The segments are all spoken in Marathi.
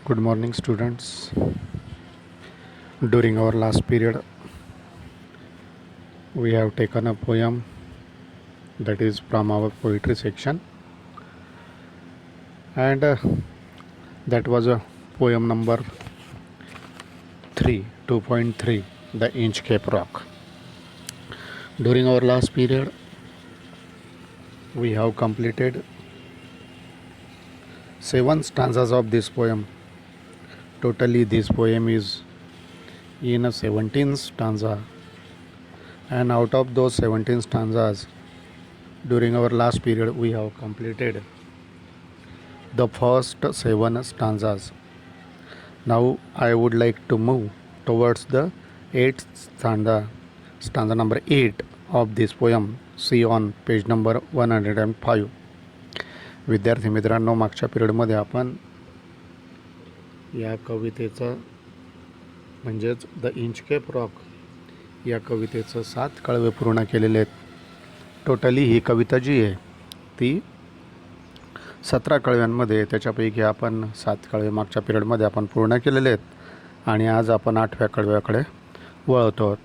Good morning, students. During our last period, we have taken a poem that is from our poetry section, and that was a poem number 3, 2.3, The Inchcape Rock. During our last period, we have completed 7 stanzas of this poem. Totally, this poem is in a 17 stanza, and out of those 17 stanzas, during our last period, we have completed the first 7 stanzas. Now I would like to move towards the 8th stanza number 8 of this poem. See on page number 105. विद्यार्थी मित्रांनो, मागच्या पिरियडमध्ये आपण या कवितेचं म्हणजेच द इंचकेप रॉक या कवितेचं 7 कळवे पूर्ण केलेले आहेत. टोटली ही कविता जी आहे ती 17 कळव्यांमध्ये, त्याच्यापैकी आपण 7 कळवे मागच्या पिरियडमध्ये आपण पूर्ण केलेले आहेत आणि आज आपण 8व्या कळव्याकडे वळतो आहोत.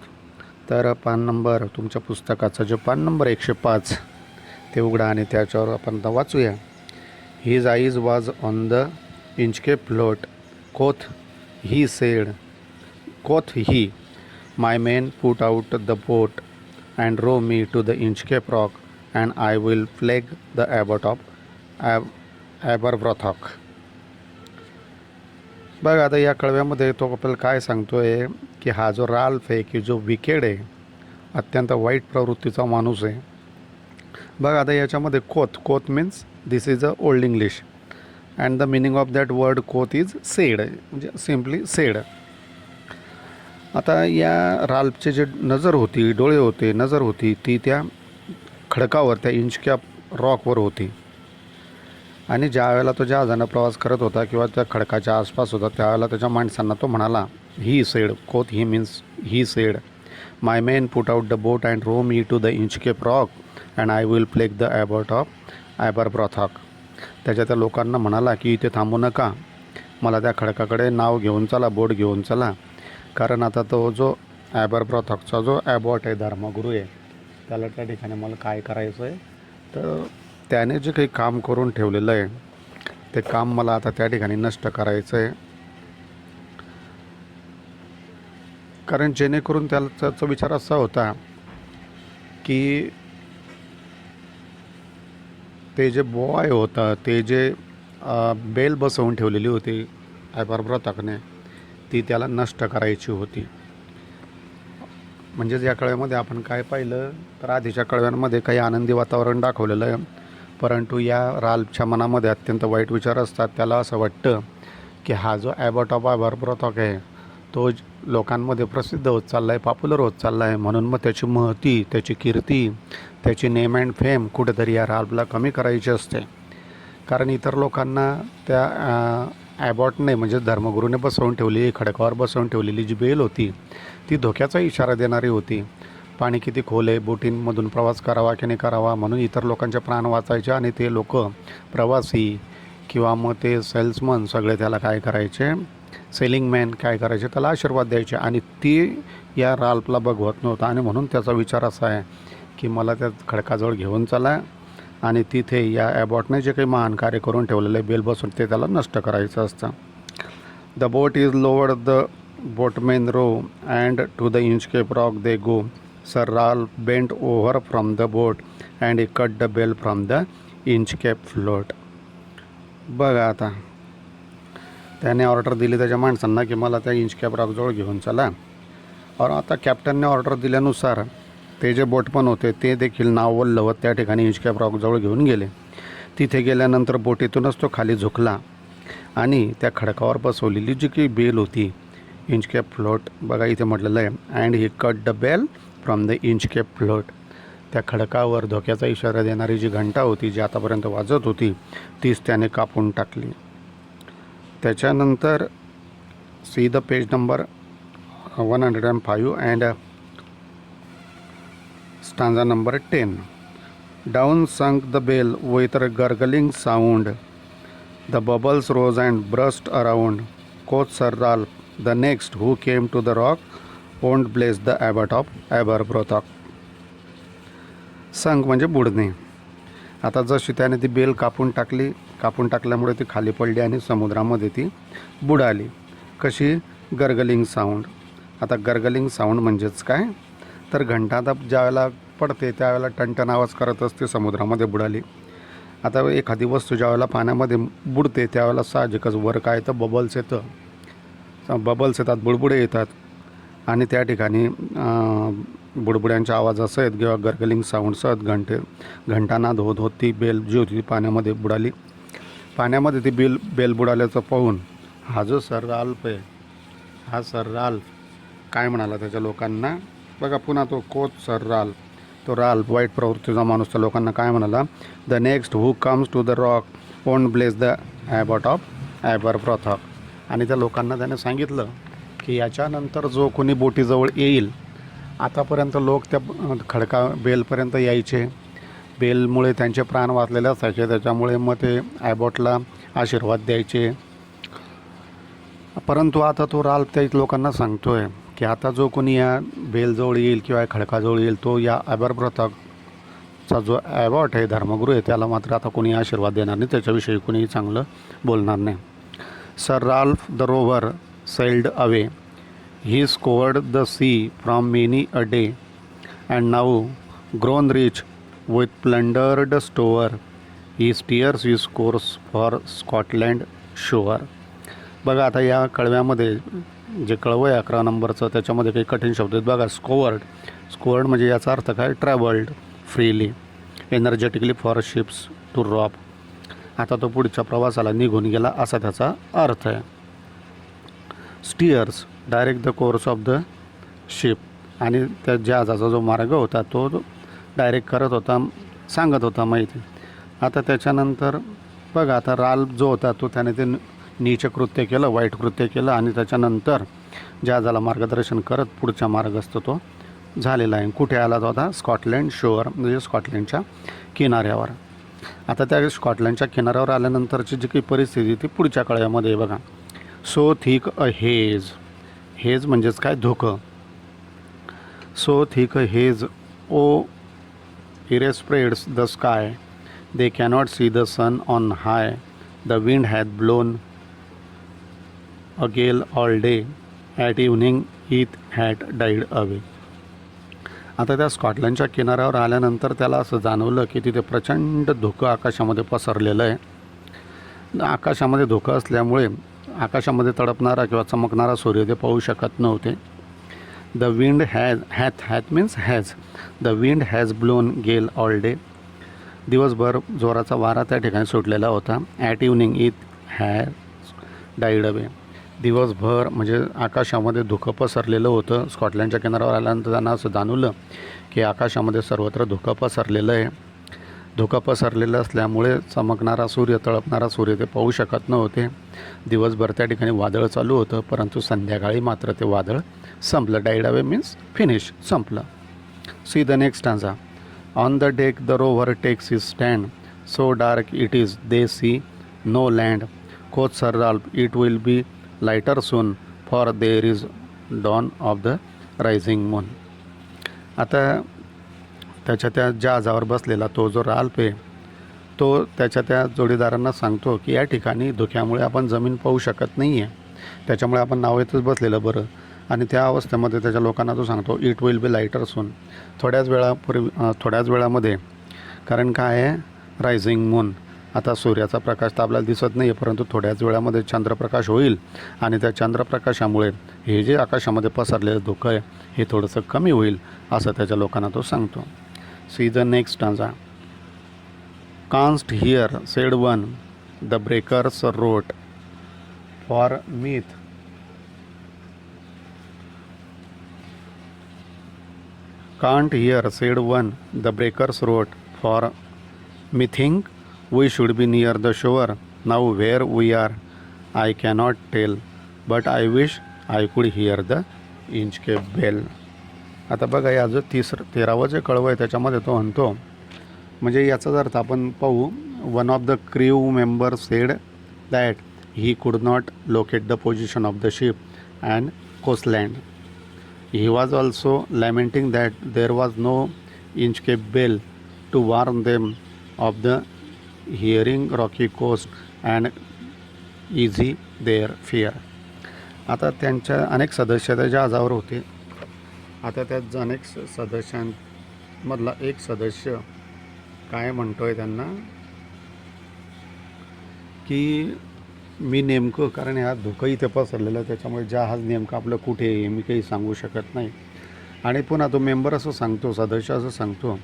तर पान नंबर तुमच्या पुस्तकाचं जे पान नंबर 105 ते उघडा आणि त्याच्यावर आपण वाचूया. His eyes was on the Inchcape float, quoth he said, quoth he my men put out the boat and row me to the Inchcape rock and I will flag the abbot of Aberbrothok. बघा, आता या कळव्यामध्ये तो आपल्याला काय सांगतो आहे की हा जो राल्फ आहे, की जो विकेड आहे, अत्यंत वाईट प्रवृत्तीचा माणूस आहे. बघा, आता याच्यामध्ये कोथ means this is a old English and the meaning of that word कोथ इज सेड, म्हणजे सिम्पली सेड. आता या राल्फचे जे नजर होती ती त्या खडकावर, त्या इंचकॅप रॉकवर होती. आणि ज्या वेळेला तो जहाजानं प्रवास करत होता किंवा त्या खडकाच्या आसपास होता, त्यावेळेला त्याच्या माणसांना तो म्हणाला, he said, quoth he means he said, my men put out the boat and row me to the Inchcape rock and I will flag the abbot of Aberbrothok. त्याच्या त्या लोकांना म्हणाला की इथे थांबू नका, मला त्या खडकाकडे नाव घेऊन चला, बोट घेऊन चला, कारण आता तो जो ॲबरब्रॉथॉकचा जो ॲबॉट आहे, धर्मगुरू आहे, त्याला त्या ठिकाणी मला काय करायचं आहे, तर त्याने जे काही काम करून ठेवलेलं आहे ते काम मला आता त्या ठिकाणी नष्ट करायचं आहे. कारण जेणेकरून त्याचा विचार असा होता की ते जे बॉय होतं, ते जे बेल बसवून ठेवलेली होती ॲबरब्रॉथॉकने, ती त्याला नष्ट करायची होती. म्हणजेच या कळव्यामध्ये आपण काय पाहिलं तर आधीच्या कळव्यांमध्ये काही आनंदी वातावरण दाखवलेलं आहे, परंतु या राल्फच्या मनामध्ये अत्यंत वाईट विचार असतात. त्याला असं वाटतं की हा जो ॲबॉट ऑफ ॲबरब्रॉथॉक आहे तो लोकांमध्ये प्रसिद्ध होत चालला आहे, पॉप्युलर होत चालला आहे, म्हणून मग त्याची महती, त्याची कीर्ती, त्याची नेम अँड फेम कुठेतरी या राल्फला कमी करायची असते. कारण इतर लोकांना त्या ॲबॉटने म्हणजे धर्मगुरूने बसवून ठेवलेली, खडकावर बसवून ठेवलेली जी बेल होती ती धोक्याचा इशारा देणारी होती. पाणी किती खोल आहे, बोटींमधून प्रवास करावा की नाही करावा, म्हणून इतर लोकांचे प्राण वाचायचे आणि ते लोक, प्रवासी किंवा मग ते सेल्समन, सगळे त्याला काय करायचे, सेलिंग मॅन काय करायचे, त्याला आशीर्वाद द्यायचे. आणि ती या राल्फला बघवत नव्हता आणि म्हणून त्याचा विचार असा आहे की मला त्या खडकाजवळ घेऊन चला आणि तिथे या ॲबॉटने जे काही महान कार्य करून ठेवलेलं आहे बेल बसून, ते त्याला नष्ट करायचं असतं. The boat is lowered, the boatmen row and to the Inchcape rock they go. Sir Ralph bent over from the boat and cut the bell from the Inchcape float. बघा, आता त्याने ऑर्डर दिली त्याच्या माणसांना की मला त्या इंचकॅप रॉकजवळ घेऊन चला. और आता कॅप्टनने ऑर्डर दिल्यानुसार ते जे बोटमन होते ते देखील नाव वल्लवत त्या ठिकाणी इंचकॅप रॉकजवळ घेऊन गेले. तिथे गेल्यानंतर बोटीतूनच तो खाली झुकला आणि त्या खडकावर बसवलेली जी काही बेल होती, इंचकॅप फ्लोट, बघा इथे म्हटलेलं आहे, and he cut the bell from the Inchcape float. त्या खडकावर धोक्याचा इशारा देणारी जी घंटा होती, जी आतापर्यंत वाजत होती, तीच त्याने कापून टाकली. त्याच्यानंतर see the page number 105 and stanza number 10. Down sunk the bell with a gurgling sound, the bubbles rose and burst around quoth sir Ralph. The next who came to the rock won't bless the abbot of Aberbrothok. Sunk म्हणजे बुडणे. आता जशी त्याने ती बेल कापून टाकल्यामुळे ती खाली पडली आणि समुद्रामध्ये ती बुडाली. कशी? गरगलिंग साऊंड. आता गरगलिंग साऊंड म्हणजेच काय? तर घंटा ज्यावेळेला पडते त्यावेळेला टणटण आवाज करत असते, समुद्रामध्ये बुडाली. आता एखादी वस्तू ज्यावेळेला पाण्यामध्ये बुडते त्यावेळेला साहजिकच वर काय तर बबल्स येतात, बुडबुडे येतात आणि त्या ठिकाणी बुडबुड्यांच्या आवाजासहित किंवा गरगलिंग साऊंडसहित घंटानाद होत होत ती बेल जी होती ती पाण्यामध्ये बुडाली. पाण्यामध्ये ती बेल बुडाल्याचं पाहून हा जो सर राल्फ आहे, हा सर राल्फ काय म्हणाला त्याच्या लोकांना? बघा पुन्हा तो कोच सर राल्फ, तो राल्फ वाईट प्रवृत्तीचा माणूस त्या लोकांना काय म्हणाला? The next who comes to the rock won't bless the abbot of Aberbrothok. आणि त्या लोकांना त्याने सांगितलं की याच्यानंतर जो कोणी बोटीजवळ येईल, आतापर्यंत लोक त्या खडका बेलपर्यंत यायचे, बेलमुळे त्यांचे प्राण वाचलेले असायचे, त्याच्यामुळे मग ते ॲबॉटला आशीर्वाद द्यायचे. परंतु आता तो राल्फ त्या लोकांना सांगतो आहे की आता जो कोणी या बेलजवळ येईल किंवा खडकाजवळ येईल तो या ॲबरब्रोथॉकचा जो ॲबॉट आहे, धर्मगुरू आहे, त्याला मात्र आता कोणी आशीर्वाद देणार नाही, त्याच्याविषयी कोणीही चांगलं बोलणार नाही. Sir Ralph the rover sailed away. He scoured the sea from many a day, and now, grown rich with plundered store, he steers his course for Scotland shore. बघा आता या कळव्यामध्ये जे कळवं आहे 11 नंबरचं, त्याच्यामध्ये काही कठीण शब्द आहेत बघा. स्कोअर्ड म्हणजे याचा अर्थ काय? Travelled freely energetically for ships to rob. आता तो पुढच्या प्रवासाला निघून गेला असा त्याचा अर्थ आहे. Steers direct the course of the ship, आणि त्या जहाजाचा जो मार्ग होता तो डायरेक्ट करत होता, सांगत होता माहिती. आता त्याच्यानंतर बघा आता राल्फ जो होता तो त्याने ते नीच कृत्य केलं, वाईट कृत्य केलं, आणि त्याच्यानंतर जहाजाला मार्गदर्शन करत पुढचा मार्गस्थ तो झालेला आहे. कुठे आला तो आता? स्कॉटलँड शोअर म्हणजे स्कॉटलँडच्या किनाऱ्यावर. आता त्या स्कॉटलँडच्या किनाऱ्यावर आल्यानंतरची जी काही परिस्थिती ती पुढच्या कळ्यामध्ये बघा. सो थिक अ हेज म्हणजेच काय? धुकं. So thick a haze o'erspreads the sky, they cannot see the sun on high, the wind hath blown a gale all day, at evening it had died away. आता त्या स्कॉटलँडच्या किनाऱ्यावर आल्यानंतर त्याला असं जाणवलं की तिथे प्रचंड धुकं आकाशामध्ये पसरलेलं आहे. आकाशामध्ये धुकं असल्यामुळे आकाशामध्ये तडपणारा किंवा चमकणारा सूर्य ते पाहू शकत नव्हते. द विंड हॅज ब्लोन गेल ऑल डे. दिवसभर जोराचा वारा त्या ठिकाणी सुटलेला होता. At evening it has died away. दिवसभर म्हणजे आकाशामध्ये धुकं पसरलेलं होतं. स्कॉटलँडच्या किनाऱ्यावर आल्यानंतर त्यांना असं जाणवलं की आकाशामध्ये सर्वत्र धुकं पसरलेलं आहे. धुकं पसरलेलं असल्यामुळे चमकणारा सूर्य, तळपणारा सूर्य ते पाहू शकत नव्हते. दिवसभर त्या ठिकाणी वादळ चालू होतं, परंतु संध्याकाळी मात्र ते वादळ संपलं. डाईड अवे मीन्स फिनिश, संपलं. See the next stanza. On the deck the rover takes his stand, so dark it is they see no land, quoth sir Ralph it will be lighter soon, for there is dawn of the rising moon. आता त्याच्या त्या जहाजावर बसलेला तो जो राल्फ आहे तो त्याच्या त्या जोडीदारांना सांगतो की या ठिकाणी धुक्यामुळे आपण जमीन पाहू शकत नाही आहे, त्याच्यामुळे आपण नावेतच बसलेलं बरं. आणि त्या अवस्थेमध्ये त्याच्या लोकांना तो सांगतो इट विल बी लाईटर सून, थोड्याच वेळामध्ये. कारण काय आहे? Rising moon. आता सूर्याचा प्रकाश तर आपल्याला दिसत नाही आहे, परंतु थोड्याच वेळामध्ये चंद्रप्रकाश होईल आणि त्या चंद्रप्रकाशामुळे हे जे आकाशामध्ये पसरलेलं धुकं आहे हे थोडंसं कमी होईल असं त्याच्या लोकांना तो सांगतो. See the next stanza. Canst hear said one, the breakers roar for myth. Can't hear, said one, the breakers wrote, for methink we should be near the shore. Now where we are, I cannot tell, but I wish I could hear the Inchcape bell. आता बघा या जो 13वं जे कळवं आहे त्याच्यामध्ये तो म्हणतो, म्हणजे याचा अर्थ आपण पाहू. One of the crew member sed that he could not locate the position of the ship and coastland. He was also lamenting that there was no Inchcape bell to warn them of the hearing rocky coast and easy their fear. आता त्यांच्या अनेक सदस्य त्या जहाजावर होते. आता त्यात अनेक सदस्यांमधला एक सदस्य काय म्हणतोय त्यांना की मी नेमकं, कारण ह्या धुकं इथे पसरलेलं त्याच्यामुळे जहाज नेमकं आपलं कुठे आहे मी काही सांगू शकत नाही. आणि पुन्हा तो मेंबर असं सांगतो, सदस्य असं सांगतो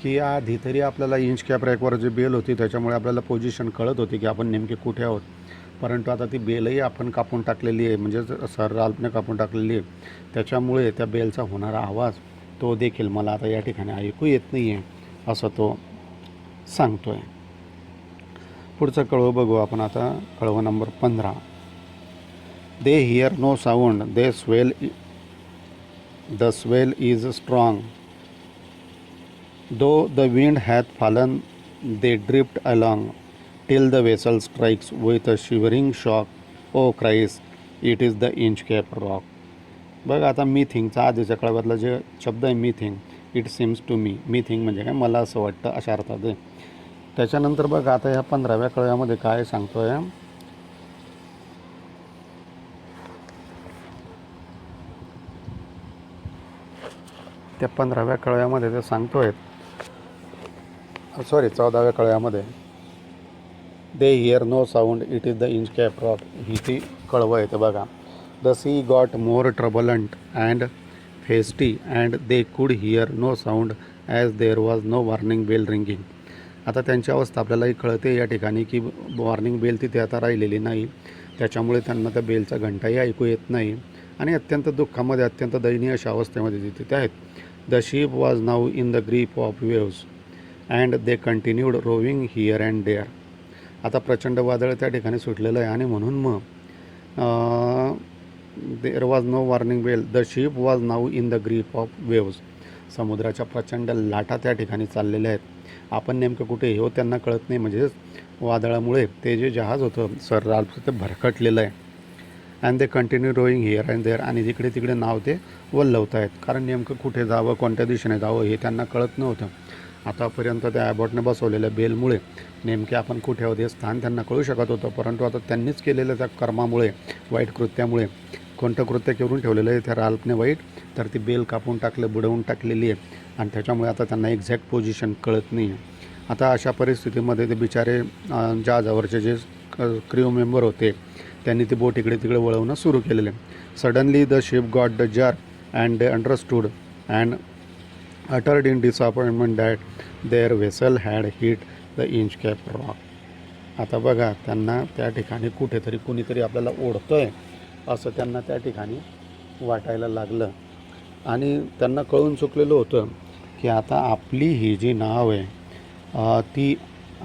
की आधी तरी आपल्याला इंचकॅप रॅकवर जी बेल होती त्याच्यामुळे आपल्याला पोझिशन कळत होती की आपण नेमके कुठे आहोत, परंतु आता ती बेलही आपण कापून टाकलेली आहे, म्हणजे सर राल्फने कापून टाकलेली आहे. त्याच्यामुळे त्या बेलचा होणारा आवाज तो देखील मला आता या ठिकाणी ऐकू येत नाही आहे असं तो सांगतो आहे. पुढचं कळवं बघू आपण आता. कळवं number 15. They hear no sound, the swell is strong, though the wind hath fallen they drift along till the vessel strikes with a shivering shock. Oh Christ, it is the Inchcape Rock. बघा आता मिथिंगचा आधीच्या काळातला जे शब्द आहे मिथिंग, इट सीम्स टू मी. मिथिंग म्हणजे काय, मला असं वाटतं अशा अर्थात आहे. त्याच्यानंतर बघा आता ह्या 15व्या कळव्यामध्ये काय सांगतोय, त्या 15व्या कळव्यामध्ये ते सांगतोय, सॉरी 14व्या कळव्यामध्ये, they hear no sound, it is the Inchcape rock. ही ती कळवं येते बघा. The sea got more turbulent and feisty and they could hear no sound as there was no warning bell ringing. आता त्यांची अवस्था आपल्यालाही कळते या ठिकाणी की वॉर्निंग बेल तिथे आता राहिलेली नाही, त्याच्यामुळे त्यांना त्या बेलचा घंटाही ऐकू येत नाही आणि अत्यंत दुःखामध्ये, अत्यंत दयनीय अशा अवस्थेमध्ये तिथे आहेत. The ship was now in the grip of waves and they continued roving here and there. आता प्रचंड वादळ त्या ठिकाणी सुटलेलं आहे आणि म्हणून मग there was no warning bell, the ship was now in the grip of waves. समुद्राच्या प्रचंड लाटा त्या ठिकाणी चाललेल्या आहेत. आपण नेमकं कुठे हे त्यांना कळत नाही, म्हणजेच वादळामुळे ते जे जहाज होतं सर राल्फ ते भरकटलेलं आहे. And they continue rowing here and there, आणि जिकडे तिकडे नाव ते वल्लवत आहेत, कारण नेमकं कुठे जावं, कोणत्या दिशेने जावं हे त्यांना कळत नव्हतं. आतापर्यंत त्या ॲबॉटने बसवलेल्या बेलमुळे नेमके आपण कुठे आहोत हे स्थान त्यांना कळू शकत होतं, परंतु आता त्यांनीच केलेल्या त्या कर्मामुळे, वाईट कृत्यामुळे, कोणतं कृत्य करून ठेवलेलं आहे त्या राल्फने वाईट, तर ती बेल कापून टाकलं, बुडवून टाकलेली आहे आणि त्याच्यामुळे आता त्यांना एक्झॅक्ट पोझिशन कळत नाही आहे. आता अशा परिस्थितीमध्ये ते बिचारे जहाजावरचे जे क्रू मेंबर होते त्यांनी ती बोट इकडे तिकडे वळवणं सुरू केलेलं आहे. Suddenly the ship got the jar and they understood and uttered in disappointment that their vessel had hit the Inchcape Rock. आता बघा त्यांना त्या ठिकाणी कुठेतरी कुणीतरी आपल्याला ओढतं आहे असं त्यांना त्या ठिकाणी वाटायला लागलं आणि त्यांना कळून चुकलेलं होतं की आता आपली ही जी नाव आहे ती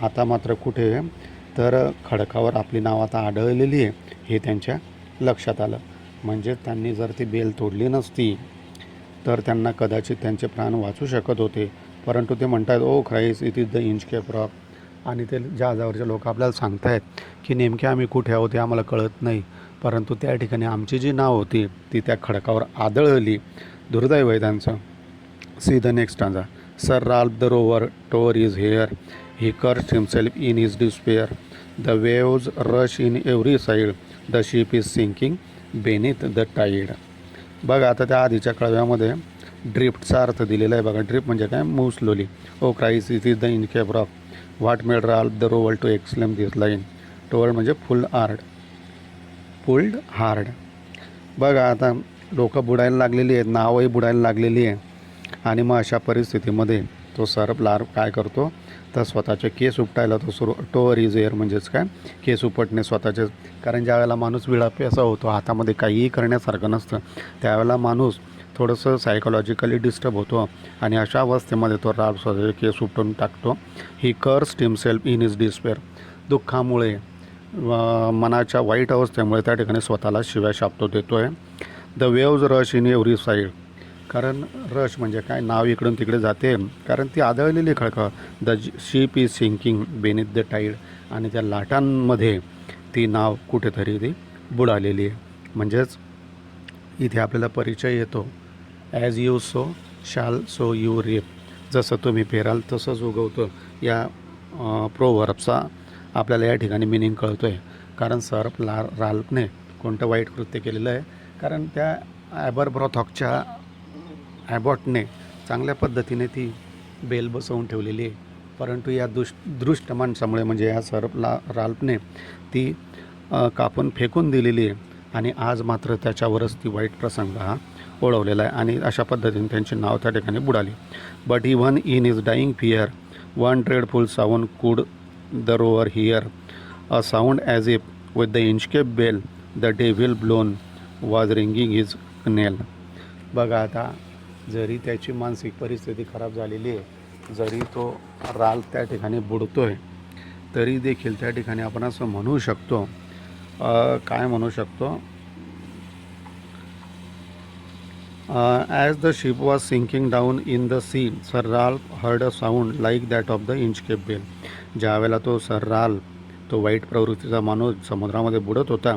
आता मात्र कुठे आहे, तर खडकावर आपली नाव आता आढळलेली आहे हे त्यांच्या लक्षात आलं. म्हणजे त्यांनी जर ती बेल तोडली नसती तर त्यांना कदाचित त्यांचे प्राण वाचू शकत होते, परंतु ते म्हणतात O Christ it is the Inchcape rock. आणि ते जहाजावरचे लोक आपल्याला सांगत आहेत की नेमके आम्ही कुठे आहोत हे आम्हाला कळत नाही, परंतु त्या ठिकाणी आमची जी नाव होती ती त्या खडकावर आदळली. दुर्दैव आहे त्यांचं. See the next stanza. Sir Ralph the rover tore is hair, he cursed himself in his despair, the waves rush in every side, the ship is sinking beneath the tide. बघा आता त्या आधीच्या कळव्यामध्ये ड्रिफ्टचा अर्थ दिलेला आहे बघा. ड्रिफ्ट म्हणजे काय, move slowly. O Christ it is the Inchcape rock, what made Ralph the rover to exclaim this line. Tore म्हणजे पुल्ड हार्ड. बघा आता लोक बुडायला लागलेली आहेत, नावही बुडायला लागलेली आहे आणि मग अशा परिस्थितीमध्ये तो सरप लार्फ काय करतो तर स्वतःचे केस उपटायला तो सुरू. टोअर इज एअर म्हणजेच काय, केस उपटणे स्वतःचे. कारण ज्यावेळेला माणूस विळापी असा होतो, हातामध्ये काहीही करण्यासारखं नसतं, त्यावेळेला माणूस थोडंसं सायकोलॉजिकली डिस्टर्ब होतो आणि अशा अवस्थेमध्ये तो राल्फ स्वतःचे केस उपटून टाकतो. ही cursed himself in his despair. दुःखामुळे, मनाच्या वाईट अवस्थेमुळे त्या ठिकाणी स्वतःला शिव्या शापतो देतो आहे. The waves rush in every side. कारण रश म्हणजे काय, नाव इकडून तिकडे जाते कारण ती आदळलेली खडका. The ship is sinking beneath the tide. आणि त्या लाटांमध्ये ती नाव कुठेतरी ती बुडालेली आहे. म्हणजेच इथे आपल्याला परिचय येतो, ॲज यू सो शाल सो यू रेप, जसं तुम्ही पेराल तसंच उगवतं या प्रोव्हर्बचा आपल्याला या ठिकाणी मिनिंग कळतो आहे. कारण सर राल्फने कोणतं वाईट कृत्य केलेलं आहे, कारण त्या ॲबरब्रॉथॉकच्या ॲबॉटने चांगल्या पद्धतीने ती बेल बसवून ठेवलेली आहे, परंतु या दृष्ट माणसामुळे म्हणजे या सर राल्फने ती कापून फेकून दिलेली आहे आणि आज मात्र त्याच्यावरच ती वाईट प्रसंग हा ओढवलेला आहे आणि अशा पद्धतीने त्यांचे नाव त्या ठिकाणी बुडाली. But even in is dying fear one dreadful sound could the rover hear, a sound as if with the Inchcape bell the devil blown was ringing his knell. बघा आता, जरी त्याची मानसिक परिस्थिती खराब झालेली आहे, जरी तो राल त्या ठिकाणी बुडतो आहे, तरी देखील त्या ठिकाणी आपण असं म्हणू शकतो, काय म्हणू शकतो, as the ship was sinking down in the sea Sir Ralph heard a sound like that of the Inchcape bell. ज्यावेळेला तो सर राल्फ, तो वाईट प्रवृत्तीचा माणूस समुद्रामध्ये बुडत होता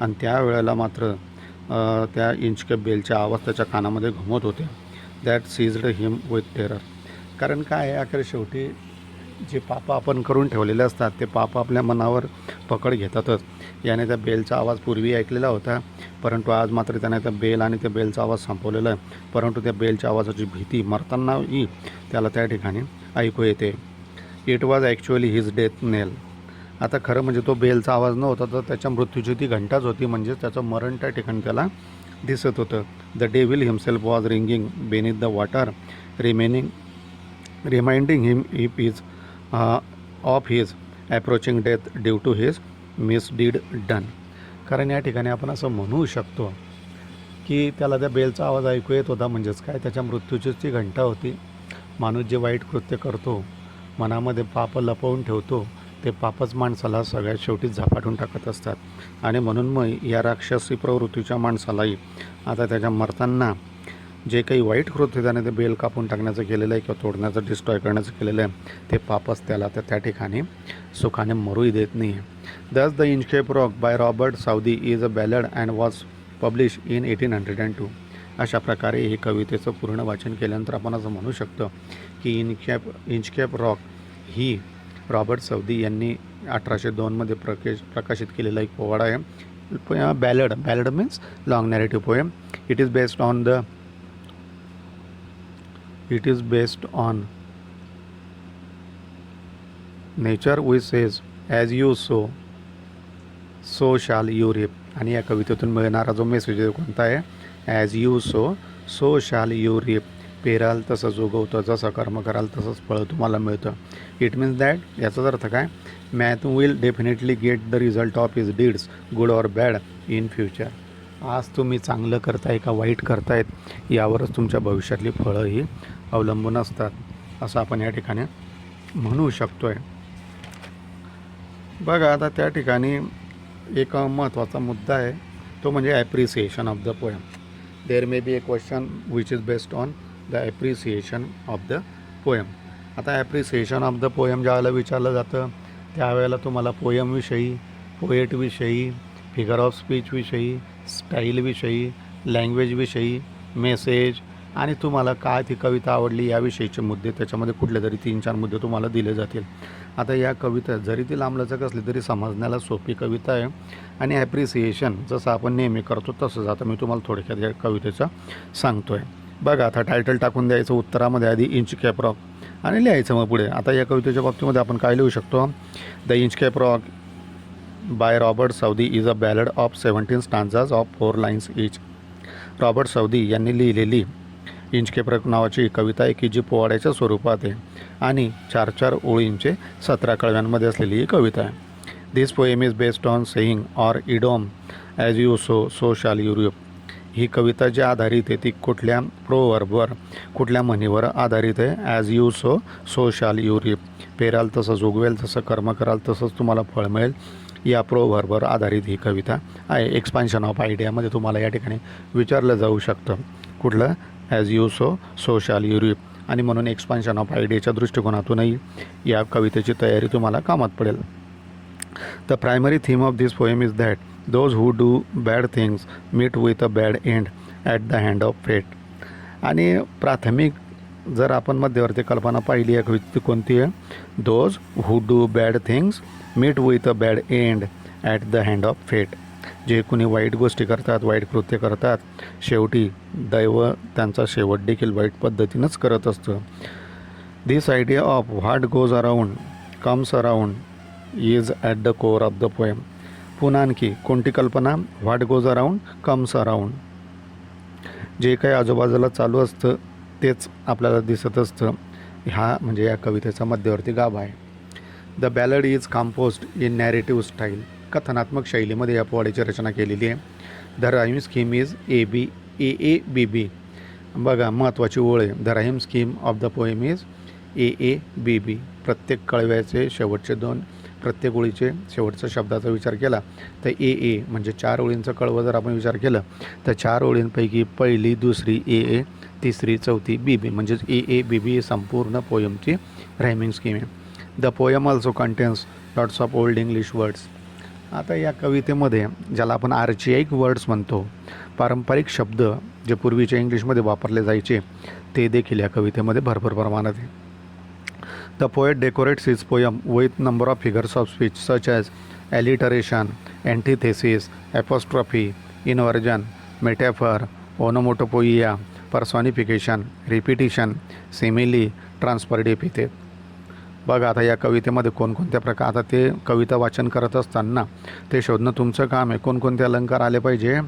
आणि त्यावेळेला मात्र त्या इंचकेप बेलच्या आवाज त्याच्या कानामध्ये घुमत होते. That seized him with terror. कारण काय आहे, अखेर शेवटी जे पाप आपण करून ठेवलेले असतात ते पाप आपल्या मनावर पकड घेतातच. याने त्या बेलचा आवाज पूर्वी ऐकलेला होता, परंतु आज मात्र त्याने त्या बेल आणि त्या बेलचा आवाज संपवलेला आहे, परंतु त्या बेलच्या आवाजाची भीती मरतानाही त्याला त्या ठिकाणी ऐकू येते. It was actually his death knell. आता खरं म्हणजे तो बेलचा आवाज नव्हता, तर त्याच्या मृत्यूची ती घंटाच होती, म्हणजे त्याचं मरण त्या ठिकाणी त्याला दिसत होतं. The devil himself was ringing beneath the water reminding him if is of his approaching death due to his misdeed done. कारण या ठिकाणी आपण असं म्हणू शकतो की त्याला त्या बेलचा आवाज ऐकू येत होता, म्हणजेच काय, त्याच्या मृत्यूचीच ती घंटा होती. माणूस जे वाईट कृत्य करतो, मनामध्ये पाप लपवून ठेवतो, ते पापच माणसाला सगळ्यात शेवटी झपाटून टाकत असतात. आणि म्हणून मग या राक्षसी प्रवृत्तीच्या माणसालाही आता त्याच्या मरताना जे काही वाईट कृत्य त्याने ते बेल कापून टाकण्याचं केलेलं आहे किंवा तोडण्याचं, डिस्ट्रॉय करण्याचं केलेलं आहे, ते पापच त्याला त्या ठिकाणी सुखाने मरूही देत नाही आहे. Thus the Inchcape rock by Robert Southey is a ballad and was publish in 1802. अशा प्रकारे हे कवितेचं पूर्ण वाचन केल्यानंतर आपण असं म्हणू शकतो की इंचकेप रॉक ही रॉबर्ट साऊदी यांनी 1802 प्रकाशित केलेला एक पोवाडा आहे. Ballad means long narrative poem. It is based on nature which says as you sow shall you reap. आणि या कवितेतून मिळणारा जो मेसेज आहे कोणता आहे, as you sow shall you reap. पेराल तसंच उगवतं, जसं कर्म कराल तसंच फळ तुम्हाला मिळतं. इट मीन्स दॅट, याचाच अर्थ काय, man will definitely get the result of his deeds good or bad in future. आज तुम्ही चांगलं करताय का वाईट करतायत, यावरच तुमच्या भविष्यातली फळं ही अवलंबून असतात, असं आपण या ठिकाणी म्हणू शकतो आहे. बघा आता त्या ठिकाणी एक महत्त्वाचा मुद्दा आहे, तो म्हणजे appreciation of the poem. There may be a question which is based on the appreciation of the poem. आता ॲप्रिसिएशन ऑफ द पोएम ज्यावेळेला विचारलं जातं, त्यावेळेला तुम्हाला पोएमविषयी, पोएटविषयी, फिगर ऑफ स्पीचविषयी, स्टाईलविषयी, लँग्वेजविषयी, मेसेज आणि तुम्हाला काय ती कविता आवडली याविषयीचे मुद्दे, त्याच्यामध्ये कुठले तरी 3-4 मुद्दे तुम्हाला दिले जातील. आता या कविता जरी ती लांबलचक असली तरी समजण्याला सोपी कविता आहे. आणि ॲप्रिसिएशन जसं आपण नेहमी करतो तसंच आता मी तुम्हाला थोडक्यात या कवितेचं सांगतो आहे. बघा आता टायटल टाकून द्यायचं, उत्तरामध्ये आधी इंचकेप रॉक आणि लिहायचं मग पुढे. आता या कवितेच्या बाबतीमध्ये आपण काय लिहू शकतो, the Inchcape rock by Robert Southey is a ballad of 17 stanzas of 4 lines each. Robert Southey यांनी लिहिलेली इंचकेप रॉक नावाची कविता आहे की जी पोवाड्याच्या स्वरूपात आहे आणि 4-4 ओळींचे 17 कळव्यांमध्ये असलेली ही कविता आहे. This poem is based on saying or idiom as you sow shall you reap. ही कविता जी आधारित आहे ती कुठल्या प्रोवर्बवर, कुठल्या म्हणीवर आधारित आहे, as you sow shall you reap. पेराल तसंच उगवेल, तसं कर्म कराल तसंच तुम्हाला फळ मिळेल, या प्रोवर्बवर आधारित ही कविता आहे. एक्सपान्शन ऑफ आयडियामध्ये तुम्हाला या ठिकाणी विचारलं जाऊ शकतं कुठलं, as you sow shall you reap. आणि म्हणून एक्सपान्शन ऑफ आयडियाच्या दृष्टिकोनातूनही या कवितेची तयारी तुम्हाला कामात पडेल. The primary theme of this poem is that those who do bad things meet with a bad end at the hand of fate. आणि प्राथमिक जर आपण मध्यवर्ती कल्पना पाहिली आहे ती कोणती आहे? Those who do bad things meet with a bad end at the hand of fate. जे कोणी वाईट गोष्टी करतात, वाईट कृत्य करतात, शेवटी दैव त्यांचा शेवट देखील वाईट पद्धतीनंच करत असतं. This idea of what goes around comes around is at the core of the poem. पुन्हा आणखी कोणती कल्पना? What goes around comes around. जे काही आजूबाजूला चालू असतं तेच आपल्याला दिसत असतं. हा म्हणजे या कवितेचा मध्यवर्ती गाभा आहे. The ballad is composed in narrative style. कथनात्मक शैलीमध्ये या पोवाड्याची रचना केलेली आहे. The rhyme scheme is AABB. बघा महत्त्वाची ओळ आहे. The rhyme scheme of the poem is AABB. प्रत्येक कळव्याचे शेवटचे दोन, प्रत्येक ओळीचे शेवटच्या शब्दाचा विचार केला तर AA म्हणजे 4 ओळींचं कळवं जर आपण विचार केलं तर 4 ओळींपैकी पहिली, दुसरी AA, तिसरी, चौथी BB म्हणजेच AABB संपूर्ण पोयमची रायमिंग स्कीम आहे. The poem also contains lots of old English words. आता या कवितेमध्ये ज्याला आपण आर्चाइक वर्ड्स म्हणतो, पारंपरिक शब्द जे पूर्वीच्या इंग्लिशमध्ये वापरले जायचे ते देखील या कवितेमध्ये भरपूर प्रमाणात आहे. The poet decorates his poem with number of figures of speech such as alliteration, antithesis, apostrophe, inversion, metaphor, onomatopoeia, personification, repetition, simile, transferred epithet. बघा आता या कवितेमध्ये कोणकोणत्या प्रकार, आता ते कविता वाचन करत असताना ते शोधणं तुमचं काम आहे. कोणकोणते अलंकार आले पाहिजे?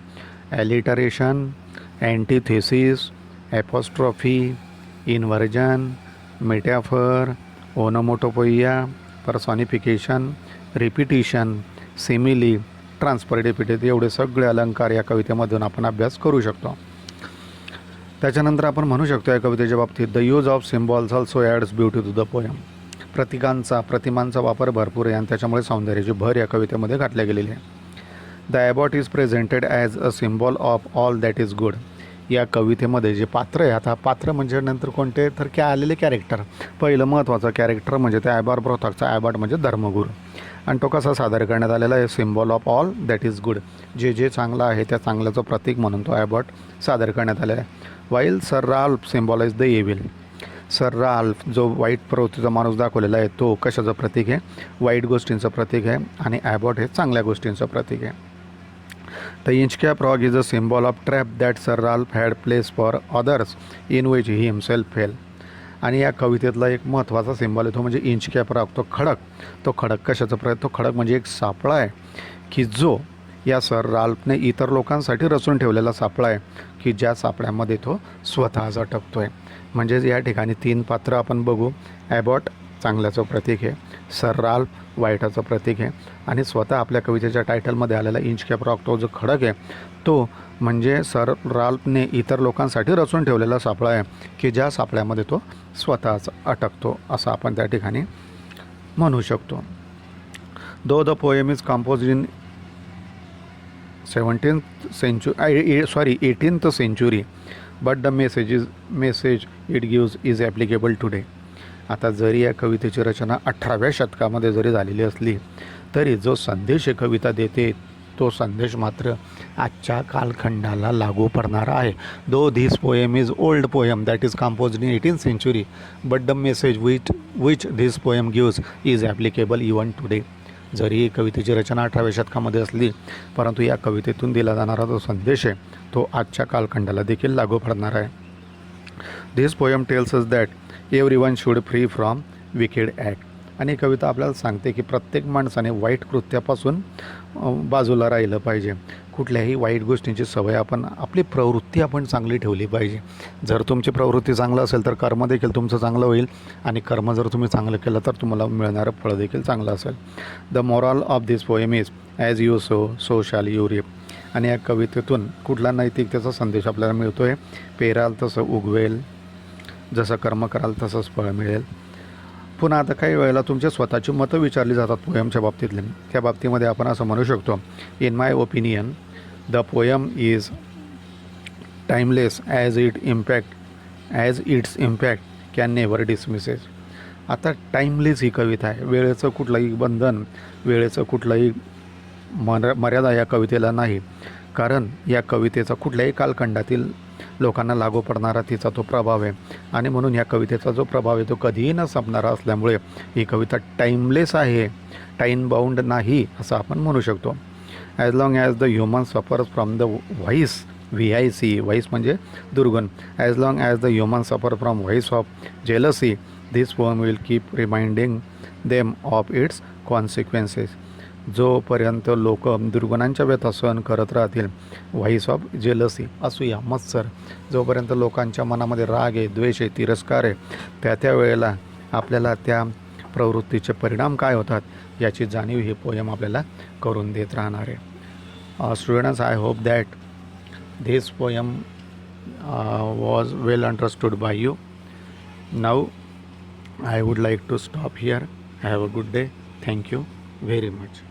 Alliteration, antithesis, apostrophe, inversion, metaphor, onomatopoeia, personification, repetition, simile, transferred epithet एवढे सगळे अलंकार या कवितेमधून आपण अभ्यास करू शकतो. त्याच्यानंतर आपण म्हणू शकतो या कवितेच्या बाबतीत the use of symbols also adds beauty to the poem. प्रतिमांचा वापर भरपूर आहे आणि त्याच्यामुळे सौंदर्याची भर या कवितेमध्ये घातल्या गेलेली आहे. The abbot is presented as a symbol of all that is good. या कवितेमध्ये जे पात्र आहे, आता पात्र म्हणजे नंतर कोणते तर आलेले कॅरेक्टर. पहिलं महत्त्वाचं कॅरेक्टर म्हणजे त्या ॲबॉट ब्रोथकचा ॲबॉट म्हणजे धर्मगुरू, आणि तो कसा सादर करण्यात आलेला आहे? Symbol of all that is good. जे चांगलं आहे त्या चांगल्याचं प्रतीक म्हणून तो ॲबॉट सादर करण्यात आलेला आहे. While sir Ralph symbolize the evil. Sir Ralph जो वाईट प्रवृत्तीचा माणूस दाखवलेला आहे तो कशाचं प्रतीक आहे? वाईट गोष्टींचं प्रतीक आहे, आणि ॲबॉट हे चांगल्या गोष्टींचं प्रतीक आहे. The Inchcape frog is a symbol of trap that sir Ralph had place for others in which he himself fell. आणि या कवितेतला एक महत्त्वाचा सिम्बॉल आहे तो म्हणजे इंचकॅप फ्रॉग, तो खडक. तो खडक कशाचा तो खडक म्हणजे एक सापळा आहे की जो या सर राल्फने इतर लोकांसाठी रचून ठेवलेला सापळा आहे की ज्या सापळ्यामध्ये तो स्वतःच अटकतो आहे. म्हणजेच या ठिकाणी 3 पात्र आपण बघू. ॲबॉट चांगल्याचं प्रतीक आहे, सर राल्फ वाईटाचं प्रतीक आहे, आणि स्वतः आपल्या कवितेच्या टायटलमध्ये आलेला इंचकॅप रॉक तो जो खडक आहे तो म्हणजे सर राल्फने इतर लोकांसाठी रचून ठेवलेला सापळा आहे की ज्या सापळ्यामध्ये तो स्वतःच अटकतो असं आपण त्या ठिकाणी म्हणू शकतो. Though the poem is compose in 18th century but the message it gives is applicable today. आता जरी या कवितेची रचना 18व्या शतकामध्ये जरी झालेली असली तरी जो संदेश ही कविता देते तो संदेश मात्र आजच्या कालखंडाला लागू पडणारा आहे. Though this poem is old poem that is composed in 18th century but the message which this poem gives is applicable even today. जरी ही कवितेची रचना 18व्या शतकामध्ये असली परंतु या कवितेतून दिला जाणारा जो संदेश आहे तो आजच्या कालखंडाला देखील लागू पडणार आहे. This poem tells us that everyone should free from wicked act. आणि कविता आपल्याला सांगते की प्रत्येक माणसाने वाईट कृत्यापासून बाजूला राहिलं पाहिजे. कुठल्याही वाईट गोष्टींची सवय आपली प्रवृत्ती आपण चांगली ठेवली पाहिजे. जर तुमची प्रवृत्ती चांगलं असेल तर कर्म देखील तुमचं चांगलं होईल, आणि कर्म जर तुम्ही चांगलं केलं तर तुम्हाला मिळणारं फळ देखील चांगलं असेल. The moral of this poem is as you sow shall you reap. आणि या कवितेतून कुठला नैतिकतेचा संदेश आपल्याला मिळतो आहे? पेराल तसं उगवेल, जसं कर्म कराल तसंच फळ मिळेल. पुन्हा आता काही वेळेला तुमच्या स्वतःची मतं विचारली जातात पोएमच्या बाबतीतले. त्या बाबतीमध्ये आपण असं म्हणू शकतो, in my opinion the poem is timeless as its impact can never dismisses. आता टाईमलेस ही कविता आहे. वेळेचं कुठलंही बंधन, वेळेचं कुठलंही मर्यादा या कवितेला नाही. कारण या कवितेचा कुठल्याही कालखंडातील लोकांना लागू पडणारा तिचा तो प्रभाव आहे आणि म्हणून या कवितेचा जो प्रभाव आहे तो कधीही न संपणारा असल्यामुळे ही कविता टाईमलेस आहे, टाईम बाउंड नाही असं आपण म्हणू शकतो. As long as the human suffers from the vice, VIC, vice म्हणजे दुर्गुण. As long as the human suffer from vice of jealousy, this poem will keep reminding them of its consequences. जोपर्यंत लोक दुर्गुणांच्या व्यथा सहन करत राहतील, व्हाईस ऑफ जेलसी असूया, मत्सर, जोपर्यंत लोकांच्या मनामध्ये राग आहे, द्वेष आहे, तिरस्कार आहे, त्या वेळेला आपल्याला त्या प्रवृत्तीचे परिणाम काय होतात याची जाणीव ही पोयम आपल्याला करून देत राहणार आहे. Students, I hope that this poem was well understood by you. Now I would like to stop here. Have a good day. Thank you very much.